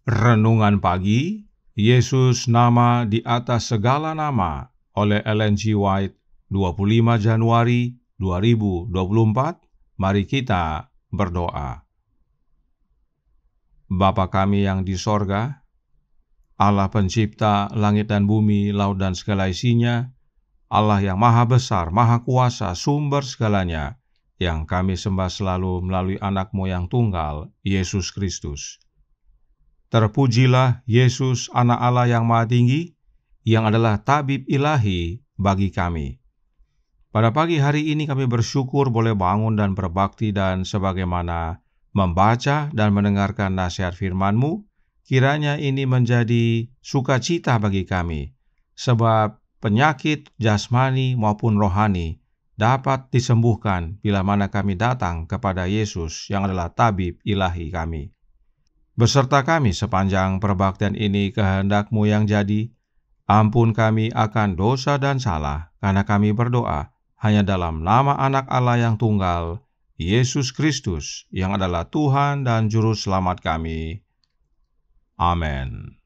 Renungan Pagi, Yesus Nama di Atas Segala Nama oleh Ellen G. White, 25 Januari 2024. Mari kita berdoa. Bapa kami yang di sorga, Allah pencipta langit dan bumi, laut dan segala isinya, Allah yang maha besar, maha kuasa, sumber segalanya, yang kami sembah selalu melalui anak-Mu yang tunggal, Yesus Kristus. Terpujilah Yesus, Anak Allah yang Maha Tinggi, yang adalah tabib ilahi bagi kami. Pada pagi hari ini kami bersyukur boleh bangun dan berbakti, dan sebagaimana membaca dan mendengarkan nasihat firman-Mu, kiranya ini menjadi sukacita bagi kami, sebab penyakit jasmani maupun rohani dapat disembuhkan bila mana kami datang kepada Yesus yang adalah tabib ilahi kami. Beserta kami sepanjang perbaktian ini, kehendak-Mu yang jadi. Ampun kami akan dosa dan salah, karena kami berdoa hanya dalam nama Anak Allah yang tunggal, Yesus Kristus, yang adalah Tuhan dan Juru Selamat kami. Amin.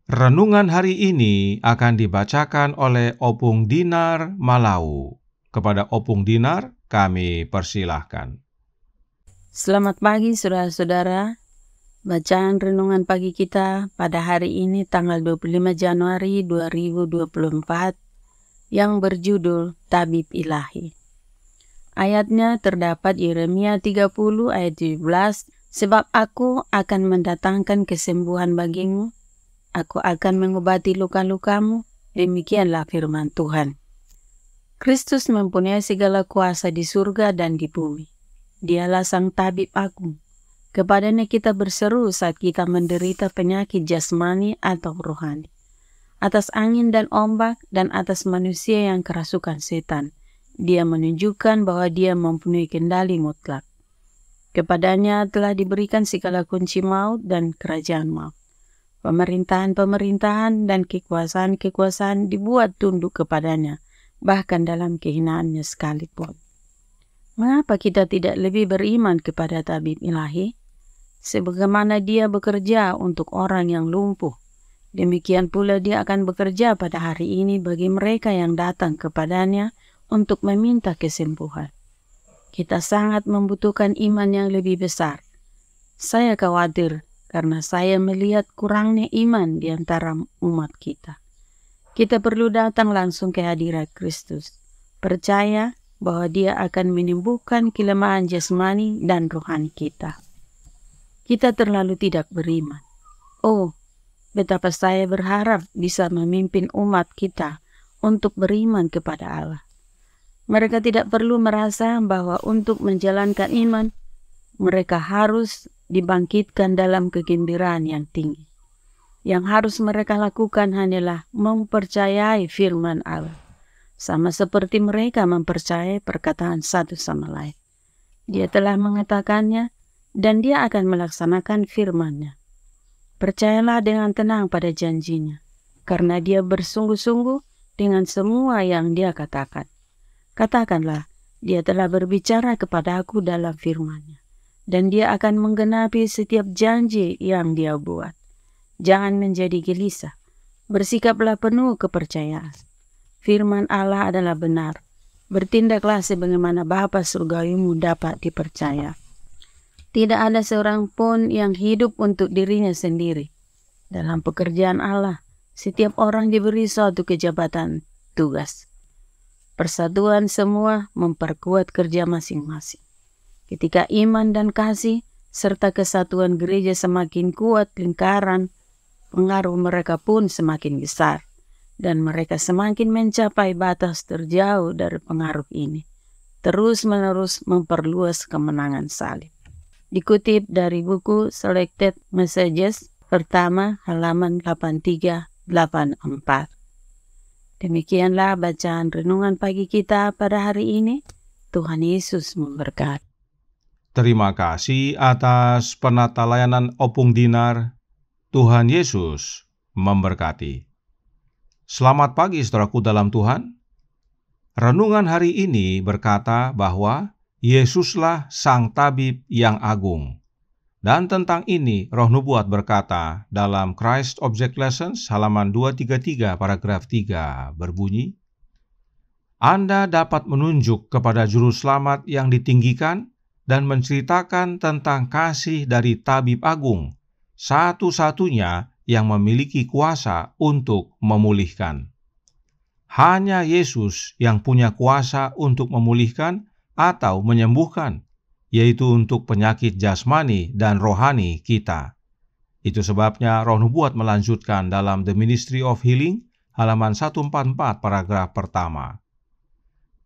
Renungan hari ini akan dibacakan oleh Opung Dinar Malau. Kepada Opung Dinar, kami persilahkan. Selamat pagi saudara-saudara. Bacaan renungan pagi kita pada hari ini tanggal 25 Januari 2024 yang berjudul Tabib Ilahi. Ayatnya terdapat Yeremia 30 ayat 17, sebab aku akan mendatangkan kesembuhan bagimu, aku akan mengobati luka-lukamu, demikianlah firman Tuhan. Kristus mempunyai segala kuasa di surga dan di bumi. Dialah sang tabib agung. Kepadanya kita berseru saat kita menderita penyakit jasmani atau rohani, atas angin dan ombak, dan atas manusia yang kerasukan setan. Dia menunjukkan bahwa dia mempunyai kendali mutlak. Kepadanya telah diberikan segala kunci maut dan kerajaan maut. Pemerintahan-pemerintahan dan kekuasaan-kekuasaan dibuat tunduk kepadanya, bahkan dalam kehinaannya sekalipun. Mengapa kita tidak lebih beriman kepada tabib ilahi? Sebagaimana dia bekerja untuk orang yang lumpuh, demikian pula dia akan bekerja pada hari ini bagi mereka yang datang kepadanya untuk meminta kesembuhan. Kita sangat membutuhkan iman yang lebih besar. Saya khawatir karena saya melihat kurangnya iman di antara umat kita. Kita perlu datang langsung ke hadirat Kristus, percaya bahwa dia akan menyembuhkan kelemahan jasmani dan rohani kita. Kita terlalu tidak beriman. Oh, betapa saya berharap bisa memimpin umat kita untuk beriman kepada Allah. Mereka tidak perlu merasa bahwa untuk menjalankan iman, mereka harus dibangkitkan dalam kegembiraan yang tinggi. Yang harus mereka lakukan hanyalah mempercayai firman Allah, sama seperti mereka mempercayai perkataan satu sama lain. Dia telah mengatakannya, dan Dia akan melaksanakan firman-Nya. Percayalah dengan tenang pada janjinya, karena Dia bersungguh-sungguh dengan semua yang Dia katakan. Katakanlah, Dia telah berbicara kepada aku dalam firman-Nya, dan Dia akan menggenapi setiap janji yang Dia buat. Jangan menjadi gelisah, bersikaplah penuh kepercayaan. Firman Allah adalah benar. Bertindaklah sebagaimana Bapa surgawimu dapat dipercaya. Tidak ada seorang pun yang hidup untuk dirinya sendiri. Dalam pekerjaan Allah, setiap orang diberi suatu kejabatan tugas. Persatuan semua memperkuat kerja masing-masing. Ketika iman dan kasih serta kesatuan gereja semakin kuat lingkaran, pengaruh mereka pun semakin besar, dan mereka semakin mencapai batas terjauh dari pengaruh ini, terus-menerus memperluas kemenangan salib. Dikutip dari buku Selected Messages pertama halaman 8384. Demikianlah bacaan renungan pagi kita pada hari ini. Tuhan Yesus memberkati. Terima kasih atas penata layanan Opung Dinar. Tuhan Yesus memberkati. Selamat pagi saudaraku dalam Tuhan. Renungan hari ini berkata bahwa Yesuslah Sang Tabib yang Agung. Dan tentang ini Roh Nubuat berkata dalam Christ Object Lessons halaman 233 paragraf 3 berbunyi, Anda dapat menunjuk kepada Juru Selamat yang ditinggikan dan menceritakan tentang kasih dari Tabib Agung, satu-satunya yang memiliki kuasa untuk memulihkan. Hanya Yesus yang punya kuasa untuk memulihkan atau menyembuhkan, yaitu untuk penyakit jasmani dan rohani kita. Itu sebabnya Roh Nubuat melanjutkan dalam The Ministry of Healing, halaman 144 paragraf pertama.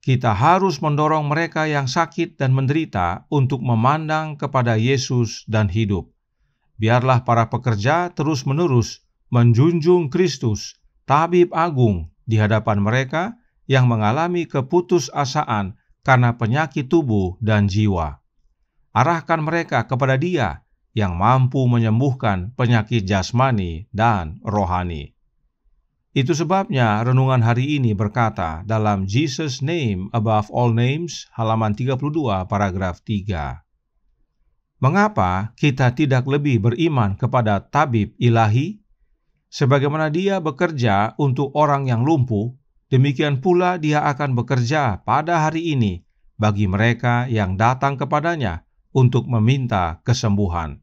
Kita harus mendorong mereka yang sakit dan menderita untuk memandang kepada Yesus dan hidup. Biarlah para pekerja terus-menerus menjunjung Kristus, Tabib Agung, di hadapan mereka yang mengalami keputusasaan karena penyakit tubuh dan jiwa. Arahkan mereka kepada Dia yang mampu menyembuhkan penyakit jasmani dan rohani. Itu sebabnya renungan hari ini berkata dalam Jesus' Name Above All Names, halaman 32 paragraf 3. Mengapa kita tidak lebih beriman kepada Tabib Ilahi? Sebagaimana Dia bekerja untuk orang yang lumpuh, demikian pula Dia akan bekerja pada hari ini bagi mereka yang datang kepadanya untuk meminta kesembuhan.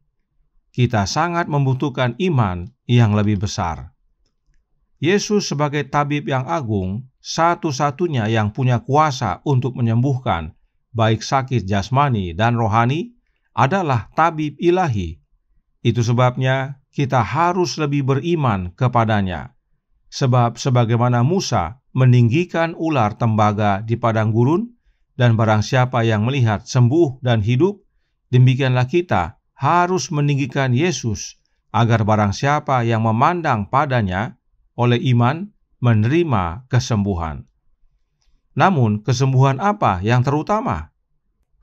Kita sangat membutuhkan iman yang lebih besar. Yesus sebagai Tabib yang Agung, satu-satunya yang punya kuasa untuk menyembuhkan, baik sakit jasmani dan rohani, adalah Tabib Ilahi. Itu sebabnya kita harus lebih beriman kepadanya. Sebab sebagaimana Musa meninggikan ular tembaga di padang gurun, dan barang siapa yang melihat sembuh dan hidup, demikianlah kita harus meninggikan Yesus, agar barang siapa yang memandang padanya oleh iman menerima kesembuhan. Namun, kesembuhan apa yang terutama?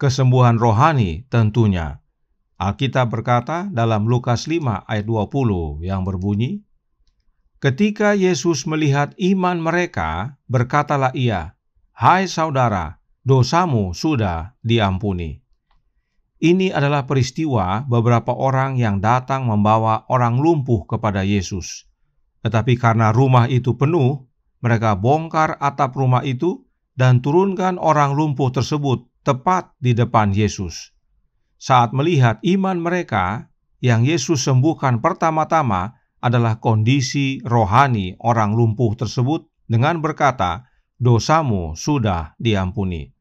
Kesembuhan rohani tentunya. Alkitab berkata dalam Lukas 5 ayat 20 yang berbunyi, Ketika Yesus melihat iman mereka, berkatalah Ia, Hai saudara, dosamu sudah diampuni. Ini adalah peristiwa beberapa orang yang datang membawa orang lumpuh kepada Yesus. Tetapi karena rumah itu penuh, mereka bongkar atap rumah itu dan turunkan orang lumpuh tersebut tepat di depan Yesus. Saat melihat iman mereka, yang Yesus sembuhkan pertama-tama adalah kondisi rohani orang lumpuh tersebut dengan berkata, dosamu sudah diampuni.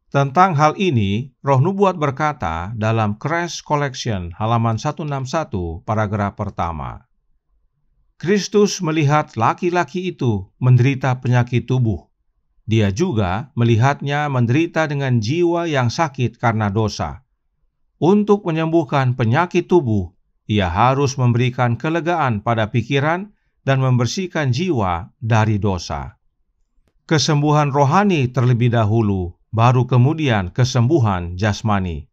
Tentang hal ini, Roh Nubuat berkata dalam Crash Collection halaman 161 paragraf pertama. Kristus melihat laki-laki itu menderita penyakit tubuh. Dia juga melihatnya menderita dengan jiwa yang sakit karena dosa. Untuk menyembuhkan penyakit tubuh, Ia harus memberikan kelegaan pada pikiran dan membersihkan jiwa dari dosa. Kesembuhan rohani terlebih dahulu baru kemudian kesembuhan jasmani.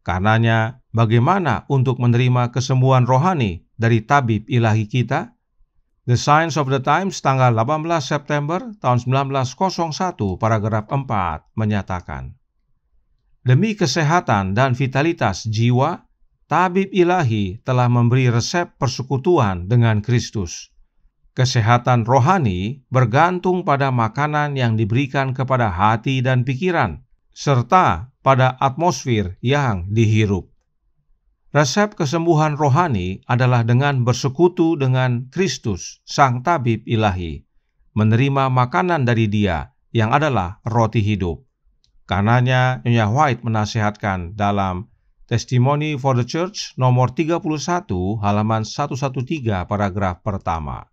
Karenanya, bagaimana untuk menerima kesembuhan rohani dari tabib ilahi kita? The Signs of the Times tanggal 18 September tahun 1901 paragraf 4 menyatakan, demi kesehatan dan vitalitas jiwa, tabib ilahi telah memberi resep persekutuan dengan Kristus. Kesehatan rohani bergantung pada makanan yang diberikan kepada hati dan pikiran, serta pada atmosfer yang dihirup. Resep kesembuhan rohani adalah dengan bersekutu dengan Kristus, Sang Tabib Ilahi, menerima makanan dari Dia yang adalah roti hidup. Karenanya, Nyonya White menasihatkan dalam Testimony for the Church nomor 31 halaman 113 paragraf pertama.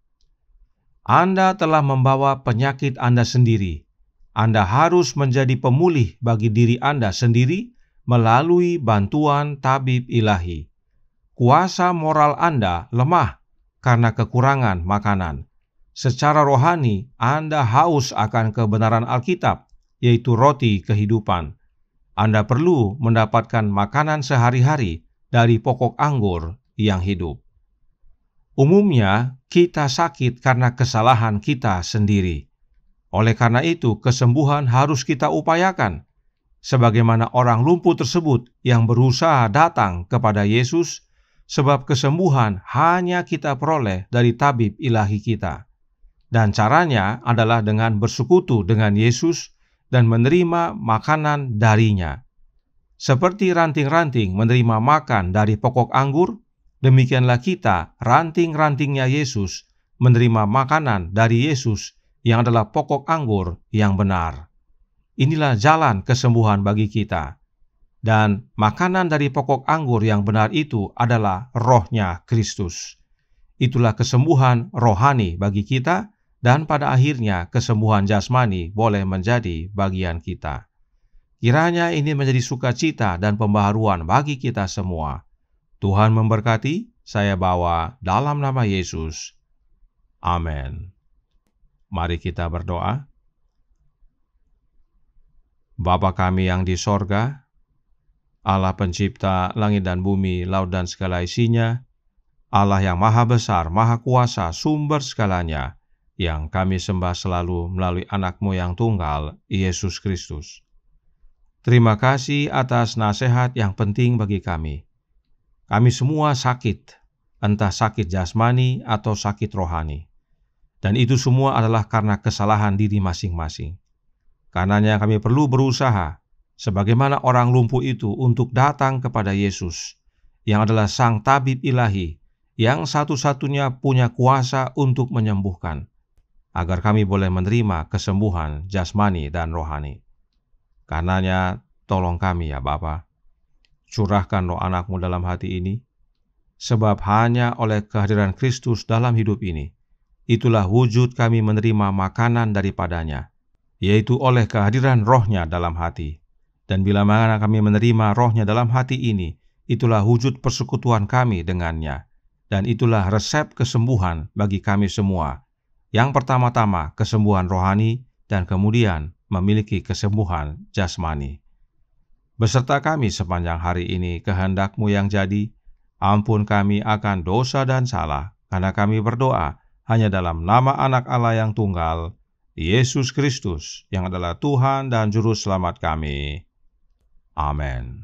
Anda telah membawa penyakit Anda sendiri. Anda harus menjadi pemulih bagi diri Anda sendiri melalui bantuan tabib ilahi. Kuasa moral Anda lemah karena kekurangan makanan. Secara rohani, Anda haus akan kebenaran Alkitab, yaitu roti kehidupan. Anda perlu mendapatkan makanan sehari-hari dari pokok anggur yang hidup. Umumnya, kita sakit karena kesalahan kita sendiri. Oleh karena itu, kesembuhan harus kita upayakan. Sebagaimana orang lumpuh tersebut yang berusaha datang kepada Yesus, sebab kesembuhan hanya kita peroleh dari tabib ilahi kita. Dan caranya adalah dengan bersekutu dengan Yesus dan menerima makanan darinya. Seperti ranting-ranting menerima makan dari pokok anggur, demikianlah kita, ranting-rantingnya Yesus, menerima makanan dari Yesus yang adalah pokok anggur yang benar. Inilah jalan kesembuhan bagi kita. Dan makanan dari pokok anggur yang benar itu adalah rohnya Kristus. Itulah kesembuhan rohani bagi kita, dan pada akhirnya kesembuhan jasmani boleh menjadi bagian kita. Kiranya ini menjadi sukacita dan pembaharuan bagi kita semua. Tuhan memberkati, saya bawa dalam nama Yesus. Amin. Mari kita berdoa. Bapa kami yang di sorga, Allah pencipta langit dan bumi, laut dan segala isinya, Allah yang maha besar, maha kuasa, sumber segalanya, yang kami sembah selalu melalui anak-Mu yang tunggal, Yesus Kristus. Terima kasih atas nasihat yang penting bagi kami. Kami semua sakit, entah sakit jasmani atau sakit rohani. Dan itu semua adalah karena kesalahan diri masing-masing. Karenanya kami perlu berusaha, sebagaimana orang lumpuh itu, untuk datang kepada Yesus, yang adalah Sang Tabib Ilahi, yang satu-satunya punya kuasa untuk menyembuhkan, agar kami boleh menerima kesembuhan jasmani dan rohani. Karenanya tolong kami ya Bapa. Curahkan roh anak-Mu dalam hati ini, sebab hanya oleh kehadiran Kristus dalam hidup ini, itulah wujud kami menerima makanan daripadanya, yaitu oleh kehadiran rohnya dalam hati. Dan bila mana kami menerima rohnya dalam hati ini, itulah wujud persekutuan kami dengannya. Dan itulah resep kesembuhan bagi kami semua. Yang pertama-tama kesembuhan rohani, dan kemudian memiliki kesembuhan jasmani. Beserta kami sepanjang hari ini, kehendak-Mu yang jadi. Ampun kami akan dosa dan salah, karena kami berdoa hanya dalam nama Anak Allah yang tunggal, Yesus Kristus, yang adalah Tuhan dan Juru Selamat kami. Amin.